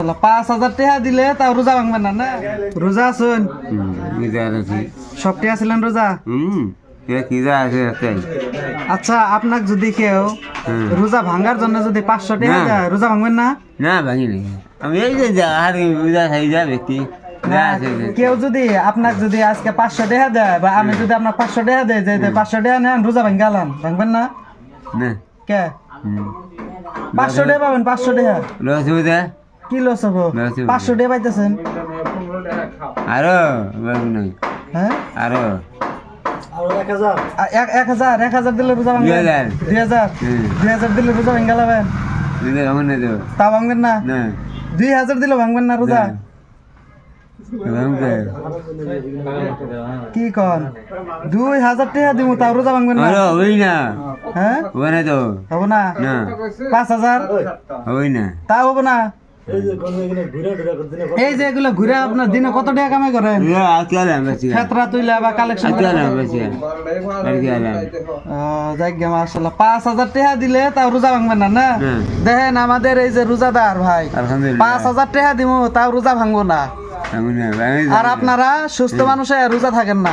5,000 টাকা দিলে তাও রোজা ভাঙবেন না? না রোজা আছেন? সব টাকা ছিলেন রোজা? আচ্ছা, আপনাকে যদি কেউ রোজা ভাঙার জন্য যদি 500 টাকা দেয়, রোজা ভাঙবেন না? না ভাঙি নাই আমি এই যে রোজা খাই যা ব্যক্তি কেউ যদি আপনাকে যদি আজকে 500 টাকা দেয় বা আমি যদি আপনার 500 টাকা দেয়, যে 500 টাকা নেন রোজা ভাঙ গেলাম, ভাঙবেন না? না কে 500 টাকা পাবেন? 500 টাকা লস হয়ে কি লস হবো? লস হইবো। 500 টাকা পাইতেছেন? আরো নাই হ্যাঁ, আরো 1,000 দিলে রোজা ভাঙবেন? 2,000 2,000 হুম। 2,000 দিলে রোজা ভাঙ গেলাবেন? দিদি ভাঙুন না তো তা ভাঙবেন না? না 2,000 দিলে ভাঙবেন না রোজা? ভাঙবে কি কন 2,000 টাকা দিব তাও রোজা ভাঙবেন না? আরো হই না হ্যাঁ, হবে না তো হবো না? না 5,000 হই না তা হবো না? এই যে এগুলো ঘুরে আপনার দিনে কত টাকা কামাই করেন? আজকে আলাম বেশি ক্ষেত্রা তুইলা বা কালেকশন? আজকে আলাম বেশি আজকে আলাম যাই গে মাশাআল্লাহ, 5,000 টাকা দিলে তাও রোজা ভাঙবেন না? না হুম। দেখেন আমাদের এই যে রোজাদার ভাই, আলহামদুলিল্লাহ 5,000 টাকা দিব তাও রোজা ভাঙবো না। ভাঙুন না ভাঙি আর আপনারা সুস্থ মানুষে রোজা থাকেন না।